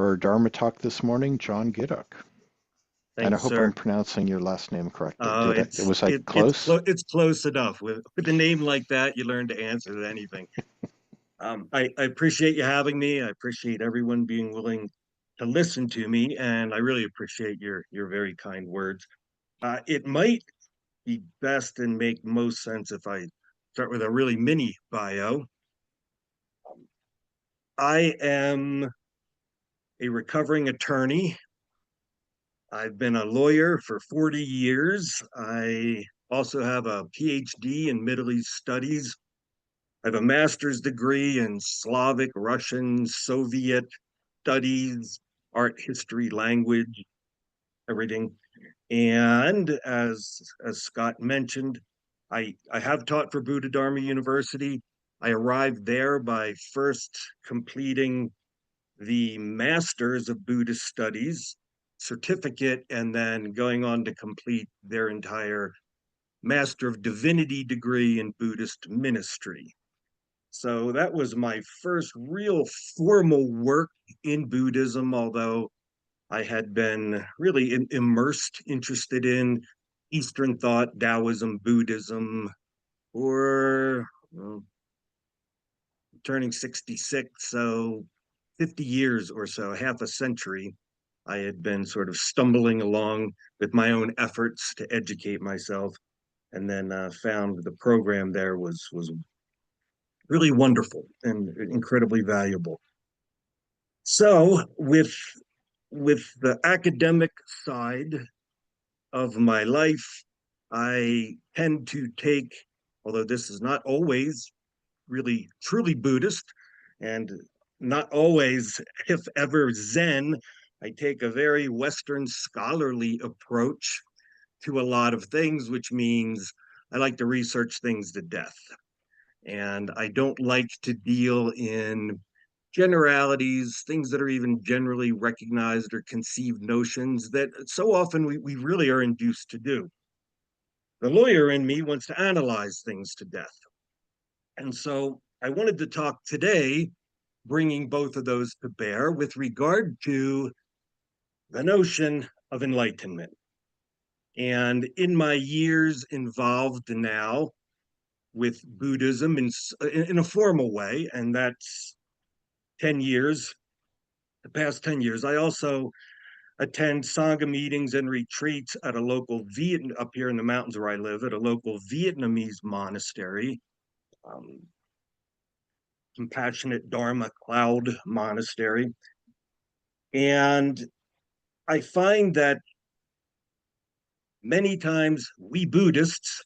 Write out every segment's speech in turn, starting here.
for our Dharma talk this morning, John Giduck. And I Thanks, hope I'm sir. pronouncing your last name correctly. Oh, Was I close? it's close enough. With a name like that, you learn to answer to anything. I appreciate you having me. I appreciate everyone being willing to listen to me, and I really appreciate your very kind words. It might be best and make most sense if I start with a really mini bio. I am a recovering attorney. I've been a lawyer for 40 years. I also have a PhD in Middle East Studies. I have a master's degree in Slavic, Russian, Soviet studies, art, history, language, everything. And as Scott mentioned, I have taught for Buddha Dharma University. I arrived there by first completing the Masters of Buddhist Studies certificate and then going on to complete their entire Master of Divinity degree in Buddhist ministry. So that was my first real formal work in Buddhism, although I had been really immersed, interested in Eastern thought, Taoism, Buddhism, for well, turning 66, so 50 years or so, half a century. I had been sort of stumbling along with my own efforts to educate myself, and then found the program there was really wonderful and incredibly valuable. So with the academic side of my life, I tend to take, although this is not always really truly Buddhist and not always, if ever, Zen, I take a very Western scholarly approach to a lot of things, which means I like to research things to death. And I don't like to deal in generalities, things that are even generally recognized or conceived notions that so often we really are induced to do. The lawyer in me wants to analyze things to death. And so I wanted to talk today, bringing both of those to bear with regard to the notion of enlightenment. And in my years involved now with Buddhism in a formal way, and that's 10 years, the past 10 years, I also attend Sangha meetings and retreats at a local up here in the mountains where I live, at a local Vietnamese monastery, um, Compassionate Dharma Cloud Monastery. And I find that many times we Buddhists,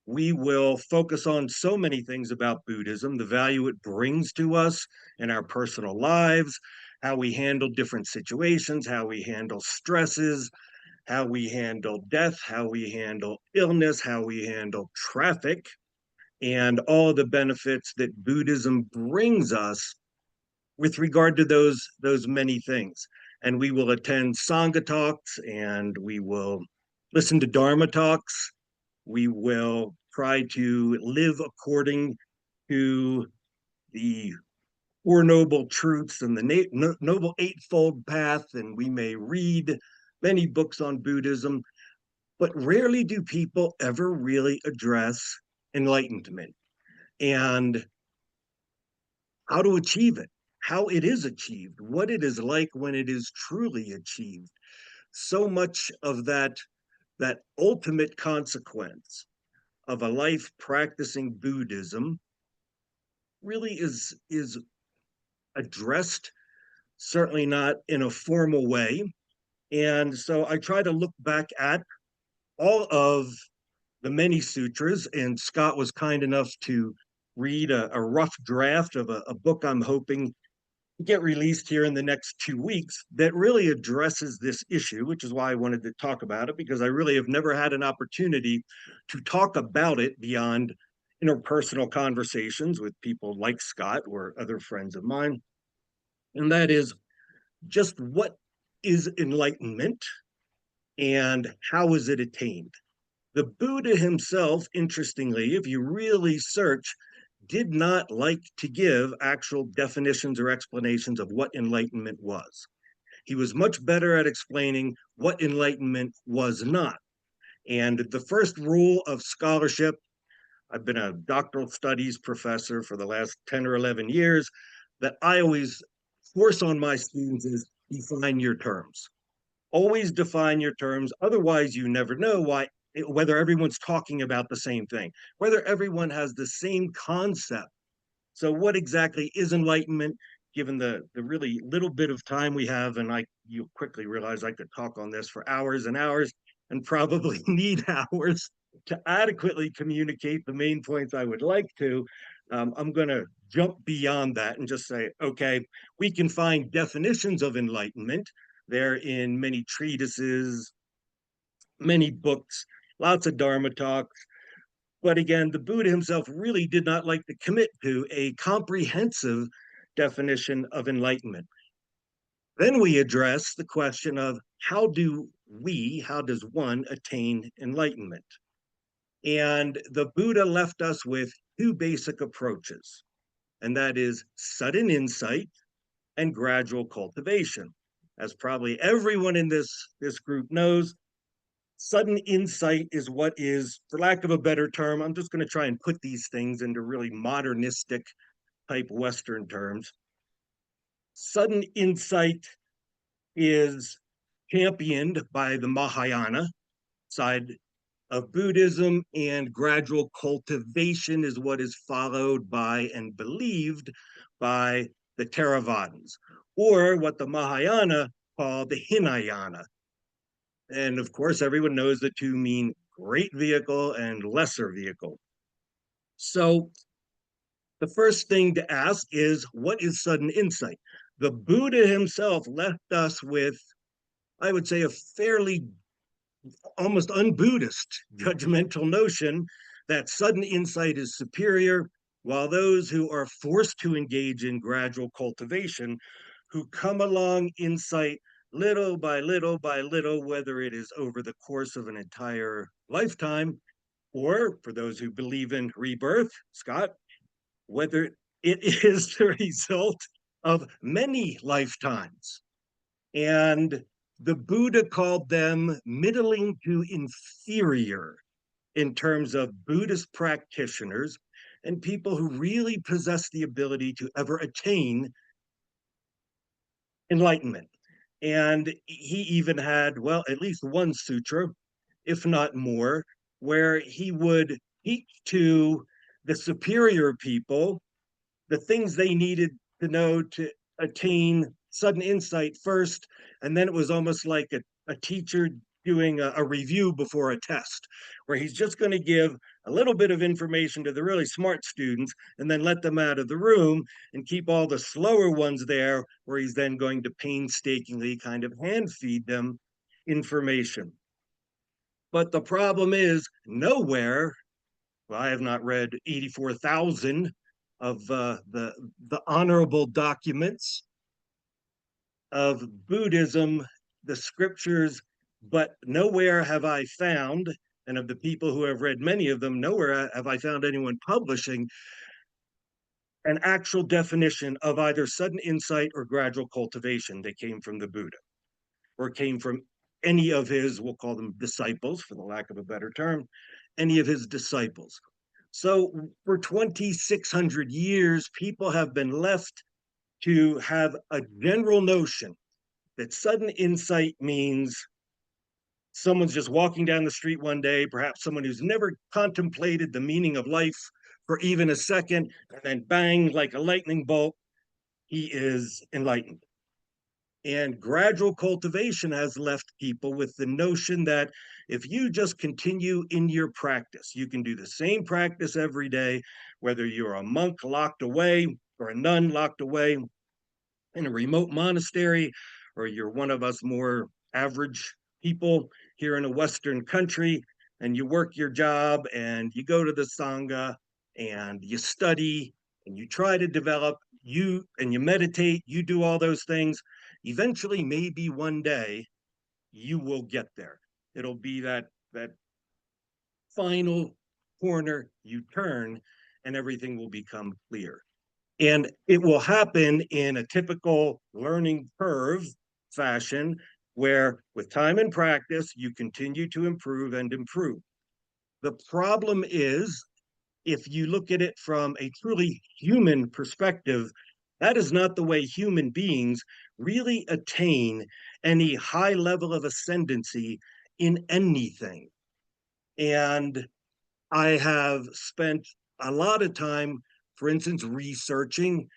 we will focus on so many things about Buddhism, the value it brings to us in our personal lives, how we handle different situations, how we handle stresses, how we handle death, how we handle illness, how we handle traffic, and all the benefits that Buddhism brings us with regard to those many things. And we will attend Sangha talks, and we will listen to Dharma talks. We will try to live according to the Four Noble Truths and the Noble Eightfold Path, and we may read many books on Buddhism, but rarely do people ever really address enlightenment and how to achieve it, how it is achieved, what it is like when it is truly achieved. So much of that ultimate consequence of a life practicing Buddhism really is addressed, certainly not in a formal way. And so I try to look back at all of the many sutras, and Scott was kind enough to read a rough draft of a book I'm hoping to get released here in the next 2 weeks that really addresses this issue, which is why I wanted to talk about it, because I really have never had an opportunity to talk about it beyond interpersonal conversations with people like Scott or other friends of mine. And that is just what is enlightenment and how is it attained? The Buddha himself, interestingly, if you really search, did not like to give actual definitions or explanations of what enlightenment was. He was much better at explaining what enlightenment was not. And the first rule of scholarship, I've been a doctoral studies professor for the last 10 or 11 years, that I always force on my students is define your terms. Always define your terms. Otherwise, you never know whether everyone's talking about the same thing, whether everyone has the same concept. So what exactly is enlightenment? Given the really little bit of time we have, and you quickly realize I could talk on this for hours and hours and probably need hours to adequately communicate the main points I would like to. I'm going to jump beyond that and just say, okay, we can find definitions of enlightenment. They're in many treatises, many books, lots of Dharma talks. But again, the Buddha himself really did not like to commit to a comprehensive definition of enlightenment. Then we address the question of how does one attain enlightenment? And the Buddha left us with two basic approaches, and that is sudden insight and gradual cultivation. As probably everyone in this group knows, sudden insight is what is, for lack of a better term, I'm just going to try and put these things into really modernistic type Western terms. Sudden insight is championed by the Mahayana side of Buddhism, and gradual cultivation is what is followed by and believed by the Theravadins, or what the Mahayana call the Hinayana. And of course, everyone knows the two mean great vehicle and lesser vehicle. So the first thing to ask is, what is sudden insight? The Buddha himself left us with, I would say, a fairly almost un-Buddhist judgmental notion that sudden insight is superior, while those who are forced to engage in gradual cultivation, who come along insight little by little by little, whether it is over the course of an entire lifetime, or for those who believe in rebirth, Scott, whether it is the result of many lifetimes. And the Buddha called them middling to inferior in terms of Buddhist practitioners and people who really possess the ability to ever attain enlightenment. And he even had, well, at least one sutra, if not more, where he would teach to the superior people the things they needed to know to attain sudden insight first. And then it was almost like a teacher doing a review before a test, where he's just going to give a little bit of information to the really smart students and then let them out of the room and keep all the slower ones there, where he's then going to painstakingly kind of hand feed them information. But the problem is, nowhere, well, I have not read 84,000 of the honorable documents of Buddhism, the scriptures, but nowhere have I found, and of the people who have read many of them, nowhere have I found anyone publishing an actual definition of either sudden insight or gradual cultivation that came from the Buddha or came from any of his, we'll call them disciples, for the lack of a better term, any of his disciples. So for 2,600 years, people have been left to have a general notion that sudden insight means someone's just walking down the street one day, perhaps someone who's never contemplated the meaning of life for even a second, and then bang, like a lightning bolt, he is enlightened. And gradual cultivation has left people with the notion that if you just continue in your practice, you can do the same practice every day, whether you're a monk locked away or a nun locked away in a remote monastery, or you're one of us more average people here in a Western country, and you work your job and you go to the Sangha and you study and you try to develop, you and you meditate, you do all those things. Eventually, maybe one day, you will get there. It'll be that final corner you turn, and everything will become clear. And it will happen in a typical learning curve fashion where, with time and practice, you continue to improve and improve. The problem is, if you look at it from a truly human perspective, that is not the way human beings really attain any high level of ascendancy in anything. And I have spent a lot of time, for instance, researching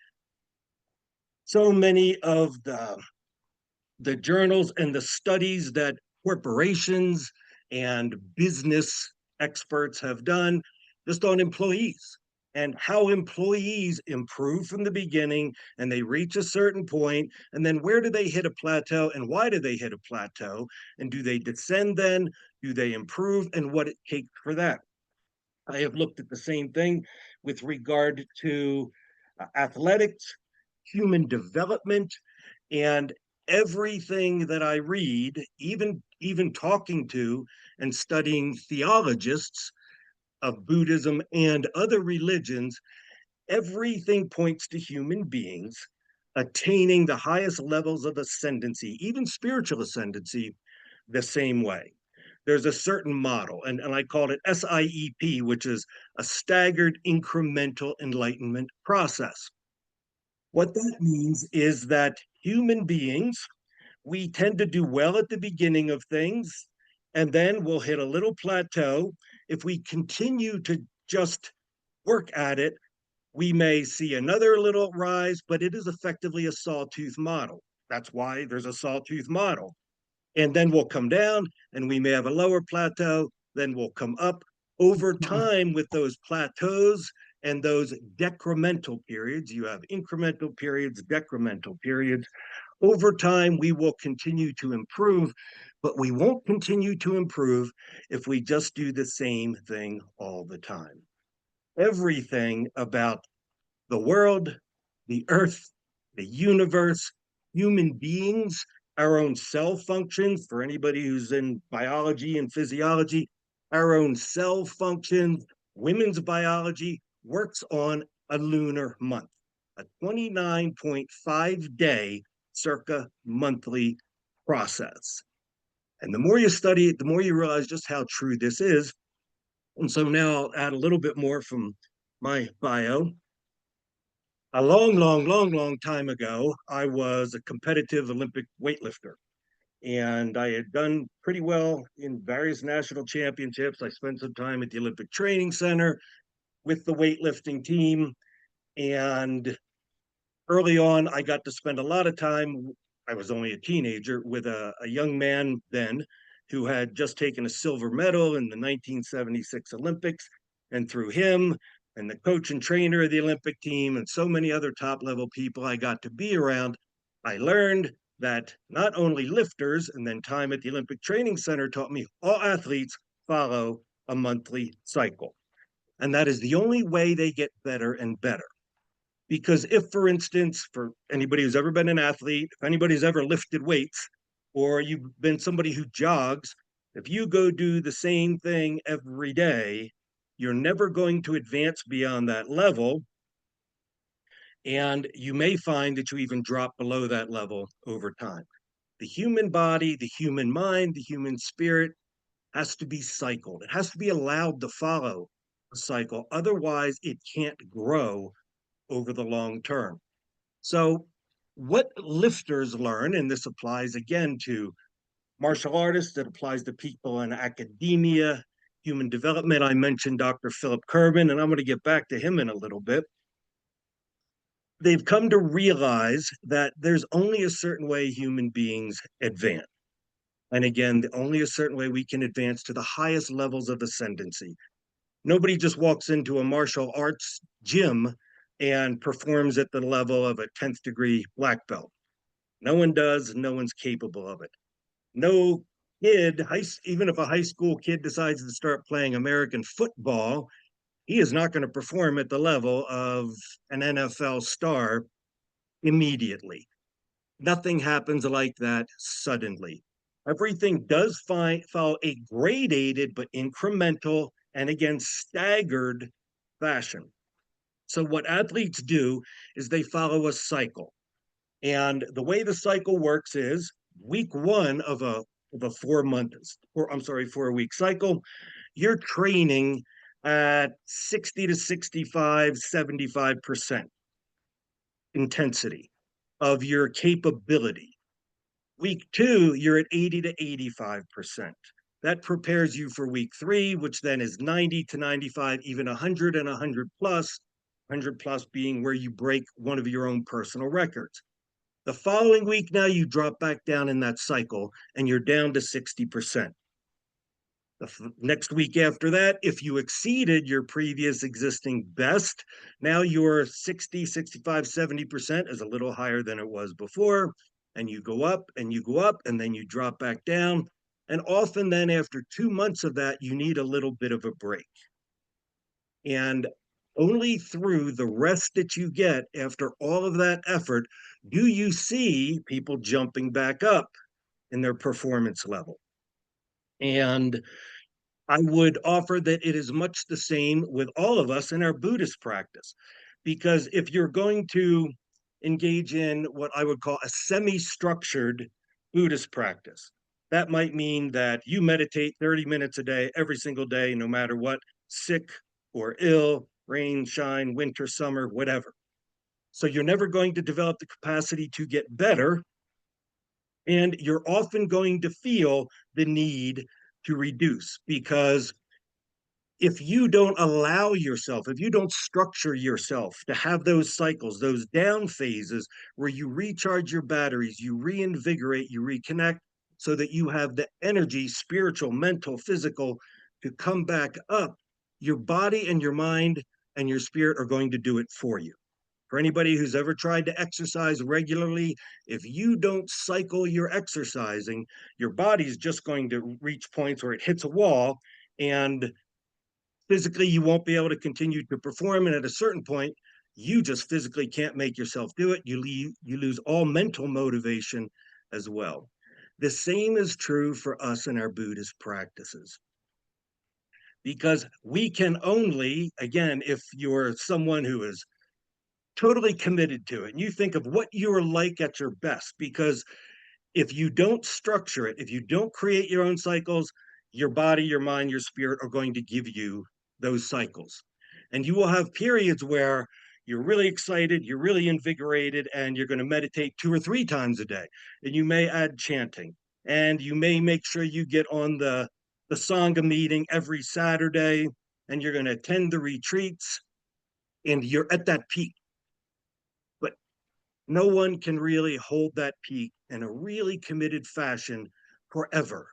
so many of the journals and the studies that corporations and business experts have done just on employees and how employees improve from the beginning and they reach a certain point, and then where do they hit a plateau and why do they hit a plateau, and do they descend, then do they improve, and what it takes for that. I have looked at the same thing with regard to athletics, human development, and everything that I read, even talking to and studying theologists of Buddhism and other religions, everything points to human beings attaining the highest levels of ascendancy, even spiritual ascendancy, the same way. There's a certain model, and I call it SIEP, which is a staggered incremental enlightenment process. What that means is that human beings, we tend to do well at the beginning of things, and then we'll hit a little plateau. If we continue to just work at it, we may see another little rise, but it is effectively a sawtooth model. That's why there's a sawtooth model. And then we'll come down and we may have a lower plateau, then we'll come up. Over time, with those plateaus and those decremental periods, you have incremental periods, decremental periods. Over time, we will continue to improve, but we won't continue to improve if we just do the same thing all the time. Everything about the world, the earth, the universe, human beings, our own cell functions, for anybody who's in biology and physiology, our own cell functions, women's biology works on a lunar month, a 29.5 day circa monthly process. And the more you study it, the more you realize just how true this is. And so now I'll add a little bit more from my bio. A long time ago, I was a competitive Olympic weightlifter, and I had done pretty well in various national championships. I spent some time at the Olympic Training Center with the weightlifting team, and early on, I got to spend a lot of time. I was only a teenager with a young man then who had just taken a silver medal in the 1976 Olympics. And through him and the coach and trainer of the Olympic team and so many other top level people I got to be around, I learned that not only lifters, and then time at the Olympic Training Center taught me all athletes follow a monthly cycle. And that is the only way they get better and better. Because if, for instance, for anybody who's ever been an athlete, if anybody's ever lifted weights, or you've been somebody who jogs, if you go do the same thing every day, you're never going to advance beyond that level. And you may find that you even drop below that level over time. The human body, the human mind, the human spirit has to be cycled. It has to be allowed to follow a cycle. Otherwise, it can't grow over the long term. So, what lifters learn, and this applies again to martial artists, it applies to people in academia, human development. I mentioned Dr. Philip Kerman, and I'm going to get back to him in a little bit. They've come to realize that there's only a certain way human beings advance. And again, only a certain way we can advance to the highest levels of ascendancy. Nobody just walks into a martial arts gym and performs at the level of a 10th degree black belt. No one does, no one's capable of it. No kid, even if a high school kid decides to start playing American football, he is not going to perform at the level of an NFL star immediately. Nothing happens like that suddenly. Everything does follow a gradated but incremental and again staggered fashion. So what athletes do is they follow a cycle. And the way the cycle works is week one of a 4 month, or I'm sorry, 4 week cycle, you're training at 60 to 65, 75% intensity of your capability. Week two, you're at 80 to 85%. That prepares you for week three, which then is 90 to 95, even 100 and 100 plus, 100 plus being where you break one of your own personal records. The following week, now you drop back down in that cycle and you're down to 60%. The next week after that, if you exceeded your previous existing best, now your 60, 65, 70% is a little higher than it was before. And you go up and you go up and then you drop back down. And often then after 2 months of that, you need a little bit of a break. And only through the rest that you get after all of that effort do you see people jumping back up in their performance level. And I would offer that it is much the same with all of us in our Buddhist practice. Because if you're going to engage in what I would call a semi structured Buddhist practice, that might mean that you meditate 30 minutes a day, every single day, no matter what, sick or ill, rain, shine, winter, summer, whatever. So you're never going to develop the capacity to get better. And you're often going to feel the need to reduce because if you don't allow yourself, if you don't structure yourself to have those cycles, those down phases where you recharge your batteries, you reinvigorate, you reconnect so that you have the energy, spiritual, mental, physical, to come back up, your body and your mind and your spirit are going to do it for you. For anybody who's ever tried to exercise regularly, if you don't cycle your exercising, your body's just going to reach points where it hits a wall and physically you won't be able to continue to perform, and at a certain point you just physically can't make yourself do it. You lose all mental motivation as well. The same is true for us in our Buddhist practices, because we can only, again, if you're someone who is totally committed to it and you think of what you're like at your best, because if you don't structure it, if you don't create your own cycles, your body, your mind, your spirit are going to give you those cycles. And you will have periods where you're really excited, you're really invigorated, and you're going to meditate 2 or 3 times a day. And you may add chanting, and you may make sure you get on the Sangha meeting every Saturday, and you're going to attend the retreats, and you're at that peak. But no one can really hold that peak in a really committed fashion forever.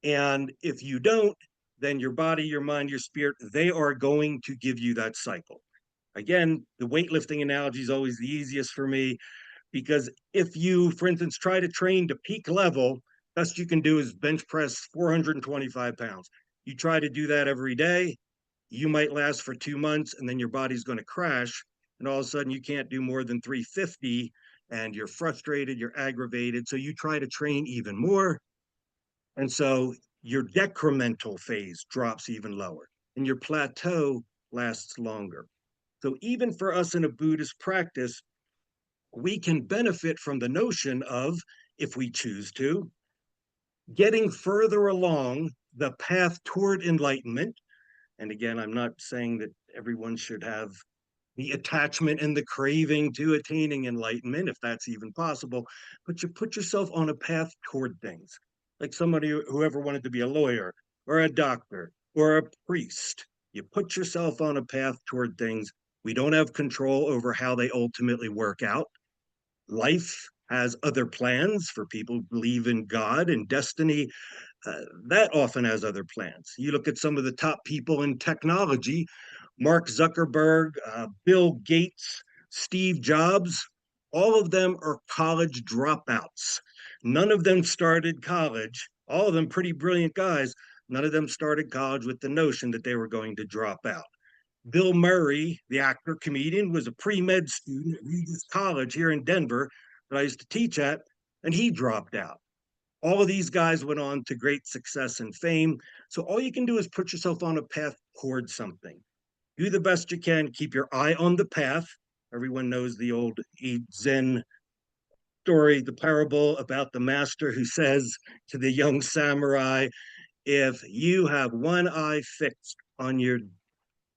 And if you don't, then your body, your mind, your spirit, they are going to give you that cycle. Again, the weightlifting analogy is always the easiest for me, because if you, for instance, try to train to peak level, best you can do is bench press 425 pounds. You try to do that every day, you might last for 2 months and then your body's going to crash. And all of a sudden you can't do more than 350 and you're frustrated, you're aggravated. So you try to train even more. And so your decremental phase drops even lower and your plateau lasts longer. So even for us in a Buddhist practice, we can benefit from the notion of, if we choose to, getting further along the path toward enlightenment. And again, I'm not saying that everyone should have the attachment and the craving to attaining enlightenment, if that's even possible, but you put yourself on a path toward things. Like somebody who ever wanted to be a lawyer or a doctor or a priest, you put yourself on a path toward things. We don't have control over how they ultimately work out. Life has other plans for people who believe in God and destiny. That often has other plans. You look at some of the top people in technology, Mark Zuckerberg, Bill Gates, Steve Jobs, all of them are college dropouts. None of them started college, all of them pretty brilliant guys. None of them started college with the notion that they were going to drop out. Bill Murray, the actor comedian, was a pre med student at Regis College here in Denver that I used to teach at, and he dropped out. All of these guys went on to great success and fame. So all you can do is put yourself on a path towards something. do the best you can, keep your eye on the path. Everyone knows the old Zen story, the parable about the master who says to the young samurai, if you have one eye fixed on your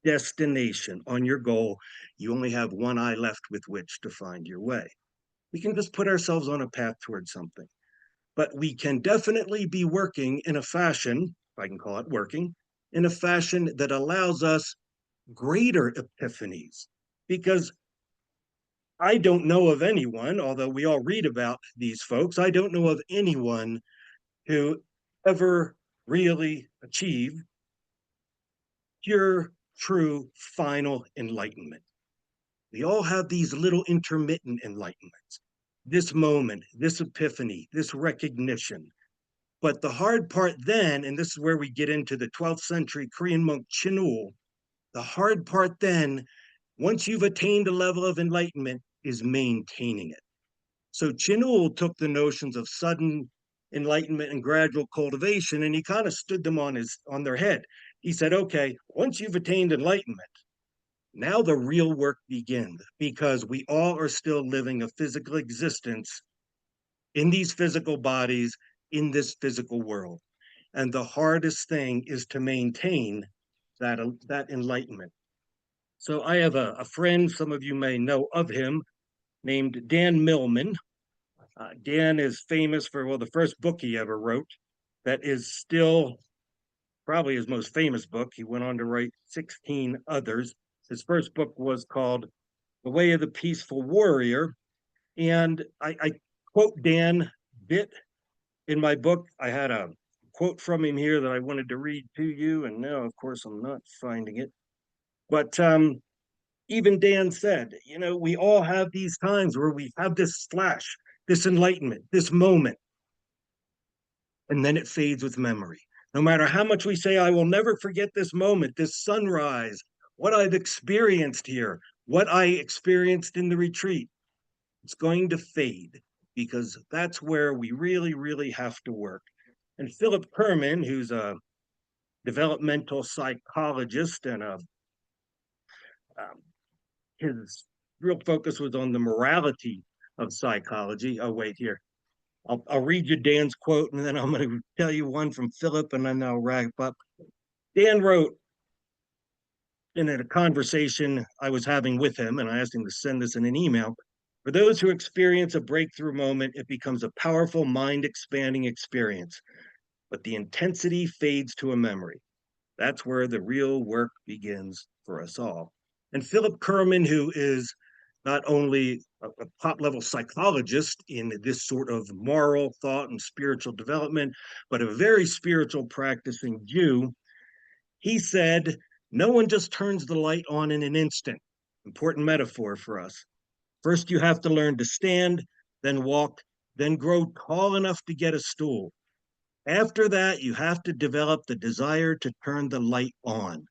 destination, on your goal, you only have one eye left with which to find your way. We can just put ourselves on a path towards something, but we can definitely be working in a fashion, if I can call it working, in a fashion that allows us greater epiphanies. Because I don't know of anyone, although we all read about these folks, I don't know of anyone who ever really achieved pure, true, final enlightenment. We all have these little intermittent enlightenments, this moment, this epiphany, this recognition. But the hard part then, and this is where we get into the 12th century Korean monk Chinul, the hard part then, once you've attained a level of enlightenment, is maintaining it. So Chinul took the notions of sudden enlightenment and gradual cultivation, and he kind of stood them on their head. He said, okay, once you've attained enlightenment, now the real work begins, because we all are still living a physical existence in these physical bodies, in this physical world. And the hardest thing is to maintain that enlightenment. So I have a friend, some of you may know of him, named Dan Millman. Dan is famous for, well, the first book he ever wrote that is still probably his most famous book. He went on to write 16 others. His first book was called The Way of the Peaceful Warrior. And I quote Dan bit in my book. I had a quote from him here that I wanted to read to you. And now, of course, I'm not finding it. But even Dan said, you know, we all have these times where we have this flash, this enlightenment, this moment, and then it fades with memory. No matter how much we say, I will never forget this moment, this sunrise, what I've experienced here, what I experienced in the retreat, it's going to fade, because that's where we really, really have to work. And Philip Kerman, who's a developmental psychologist and his real focus was on the morality of psychology. Oh, wait, here. I'll read you Dan's quote, and then I'm going to tell you one from Philip, and then I'll wrap up. Dan wrote in a conversation I was having with him, and I asked him to send this in an email. For those who experience a breakthrough moment, it becomes a powerful, mind expanding experience, but the intensity fades to a memory. That's where the real work begins for us all. And Philip Kerman, who is not only a top level psychologist in this sort of moral thought and spiritual development, but a very spiritual practicing Jew, he said, no one just turns the light on in an instant. Important metaphor for us. First, you have to learn to stand, then walk, then grow tall enough to get a stool. After that, you have to develop the desire to turn the light on.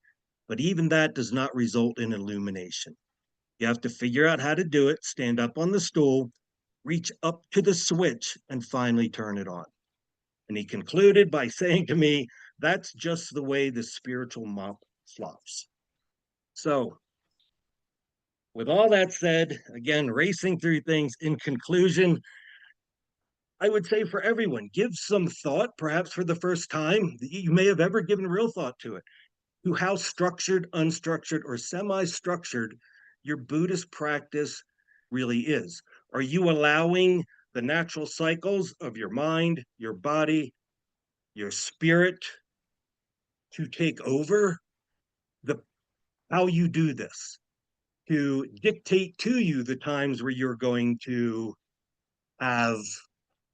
But even that does not result in illumination. You have to figure out how to do it, stand up on the stool, reach up to the switch, and finally turn it on. And he concluded by saying to me, that's just the way the spiritual mop flops. So, with all that said, again, racing through things, in conclusion, I would say for everyone, give some thought, perhaps for the first time, you may have ever given real thought to it, to how structured, unstructured, or semi-structured your Buddhist practice really is. Are you allowing the natural cycles of your mind, your body, your spirit to take over the how you do this, to dictate to you the times where you're going to have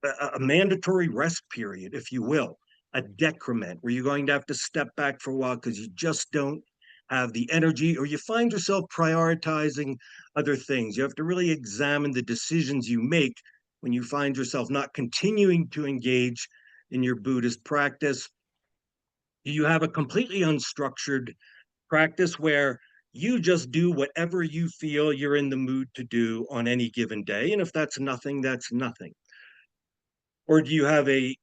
a mandatory rest period, if you will, a decrement where you're going to have to step back for a while because you just don't have the energy, or you find yourself prioritizing other things. You have to really examine the decisions you make when you find yourself not continuing to engage in your Buddhist practice. Do you have a completely unstructured practice where you just do whatever you feel you're in the mood to do on any given day? And if that's nothing, that's nothing. Or do you have a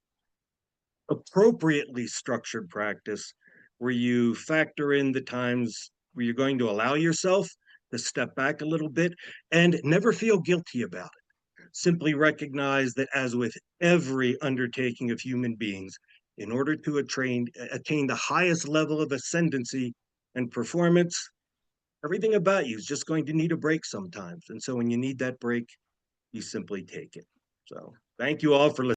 appropriately structured practice where you factor in the times where you're going to allow yourself to step back a little bit and never feel guilty about it. Simply recognize that, as with every undertaking of human beings, in order to attain the highest level of ascendancy and performance, everything about you is just going to need a break sometimes. And so when you need that break, you simply take it. So thank you all for listening.